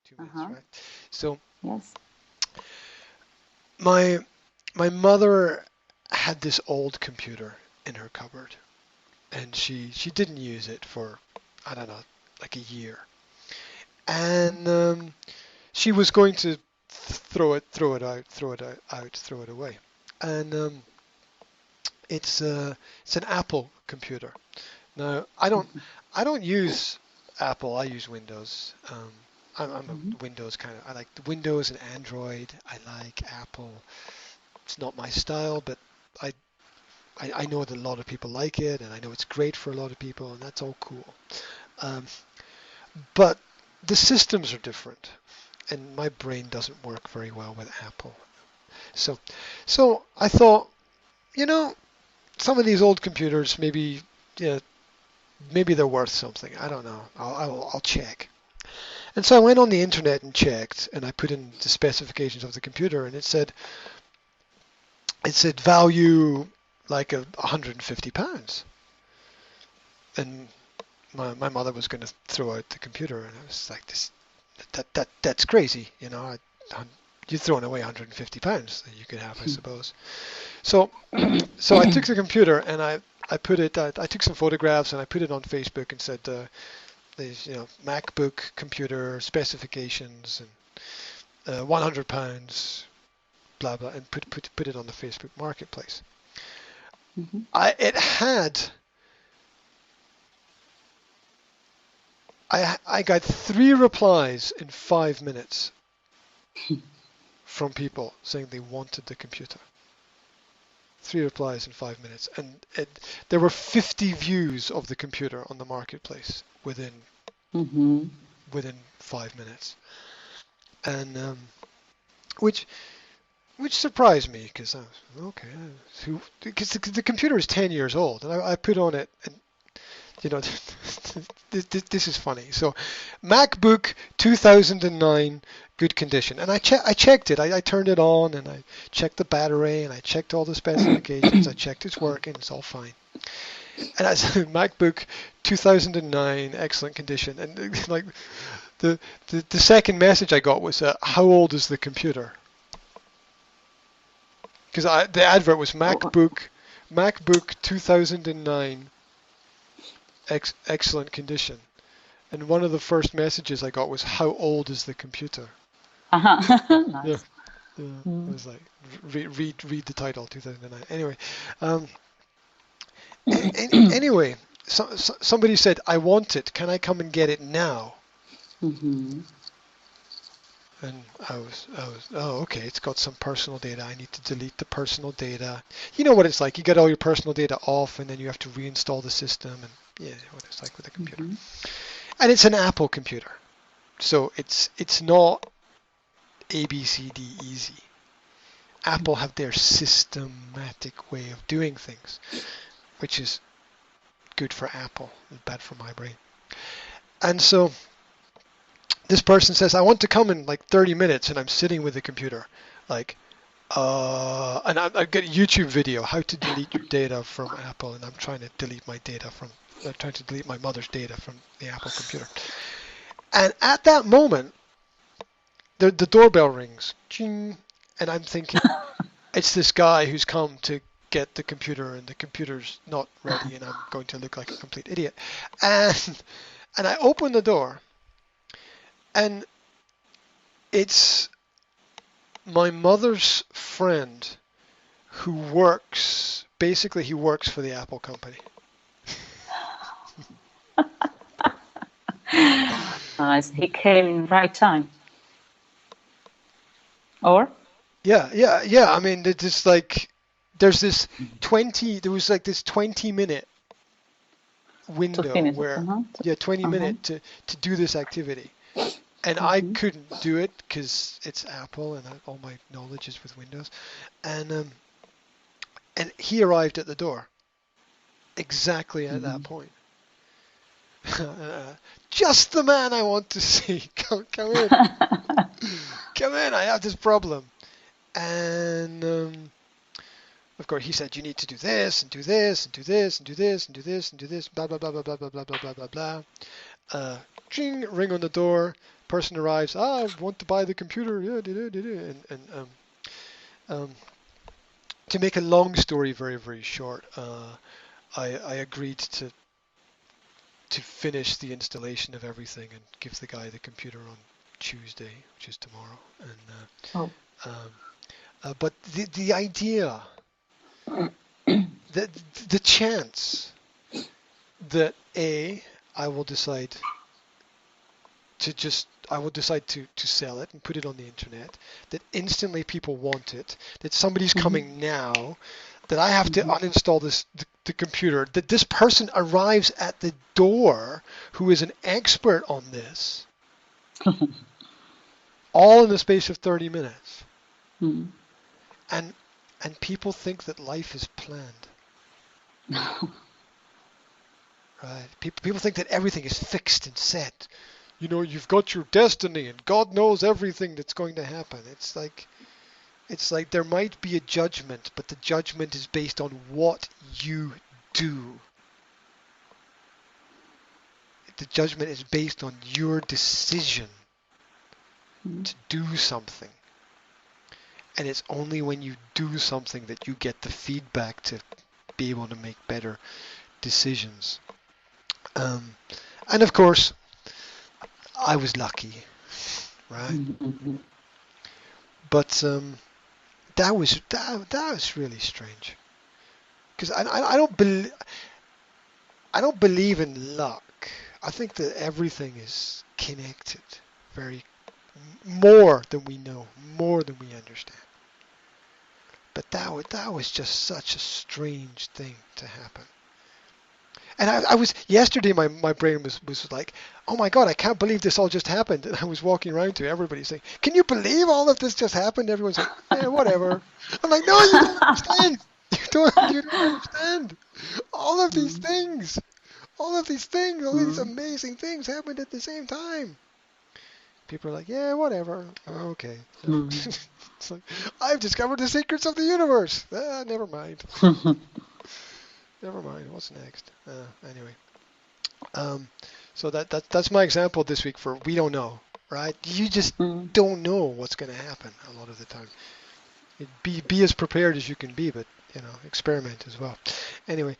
2 minutes, Uh-huh. right? So Yes. my my mother had this old computer in her cupboard, and she didn't use it for, I don't know, like a year, and she was going to throw it away, and it's an Apple computer. Now I don't use Apple. I use Windows. I'm Mm-hmm. a Windows kind of. I like the Windows and Android. I like Apple. It's not my style, but I, I know that a lot of people like it, and I know it's great for a lot of people, and that's all cool. Um, but the systems are different, and my brain doesn't work very well with Apple. So, so I thought, you know, some of these old computers, maybe, yeah, maybe they're worth something. I don't know. I'll check. And so I went on the internet and checked, and I put in the specifications of the computer, and it said value like £150, and my mother was going to throw out the computer, and I was like, that's crazy, you know. You're throwing away £150 that you could have, I suppose. So so I took the computer and I put it. I took some photographs and I put it on Facebook and said, these, MacBook computer specifications and £100, blah blah, and put it on the Facebook Marketplace. Mm-hmm. It had. I got 3 replies in 5 minutes from people saying they wanted the computer. 3 replies in 5 minutes, and there were 50 views of the computer on the marketplace Mm-hmm. within 5 minutes, and which which surprised me because I was okay, because the computer is 10 years old, and I put on it, and you know, this is funny. So, MacBook 2009, good condition, and I checked it. I turned it on and I checked the battery and I checked all the specifications. I checked it's working. It's all fine. And I said MacBook 2009, excellent condition. And like the second message I got was, how old is the computer? Because the advert was Oh, MacBook 2009, excellent condition. And one of the first messages I got was, how old is the computer? uh-huh. Yeah, Nice. yeah. I Mm. was like, read the title, 2009. Anyway, um, anyway, somebody said, I want it. Can I come and get it now? Mm-hmm. And oh, okay, it's got some personal data. I need to delete the personal data. You know what it's like. You get all your personal data off, and then you have to reinstall the system, and yeah, what it's like with a computer. Mm-hmm. And it's an Apple computer, so it's not ABCD easy. Apple have their systematic way of doing things, which is good for Apple and bad for my brain. And so this person says, I want to come in like 30 minutes, and I'm sitting with the computer, like, and I've got a YouTube video, how to delete your data from Apple, and I'm trying to delete my mother's data from the Apple computer. And at that moment, the doorbell rings, ching, and I'm thinking, it's this guy who's come to get the computer, and the computer's not ready, and I'm going to look like a complete idiot. And I open the door, and it's my mother's friend who he works for the Apple company. Nice. He came in right time. Or Yeah. I mean, it's like there was like this 20-minute to window finish it. where, Uh-huh. yeah, 20 Uh-huh. minute to do this activity. And I Mm-hmm. couldn't do it because it's Apple and all my knowledge is with Windows. And he arrived at the door exactly at Mm-hmm. that point. Just the man I want to see. Come in. Come in. I have this problem. And of course, he said, you need to do this and do this and do this and do this and do this and do this. Blah blah blah blah blah blah blah blah blah blah blah. Ching, ring on the door. person arrives, I want to buy the computer, yeah, and um, to make a long story very, very short, I agreed to finish the installation of everything and give the guy the computer on Tuesday, which is tomorrow. And Oh. but the idea, that the chance that I will decide to sell it and put it on the internet, that instantly people want it, that somebody's Mhm. coming now, that I have to Mhm. uninstall the computer, that this person arrives at the door who is an expert on this, all in the space of 30 minutes. Mm. And people think that life is planned, right? People think that everything is fixed and set. You know, you've got your destiny and God knows everything that's going to happen. It's like there might be a judgment, but the judgment is based on what you do. The judgment is based on your decision Mm. to do something. And it's only when you do something that you get the feedback to be able to make better decisions. And of course, I was lucky, right? Mhm. But that was really strange because I don't believe in luck. I think that everything is connected, very more than we know, more than we understand. But that was just such a strange thing to happen. And I was yesterday. My brain was like, oh my god, I can't believe this all just happened. And I was walking around to everybody saying, can you believe all of this just happened? Everyone's like, yeah, whatever. I'm like, no, you don't understand. You don't understand. All of these Mm. things, all these Mm. amazing things happened at the same time. People are like, yeah, whatever. Oh, okay. So Mm. it's like, I've discovered the secrets of the universe. Never mind. Never mind. What's next? Anyway. Um, so that's my example this week for we don't know, right? You just Mm. don't know what's going to happen a lot of the time. Be as prepared as you can be, but experiment as well. Anyway,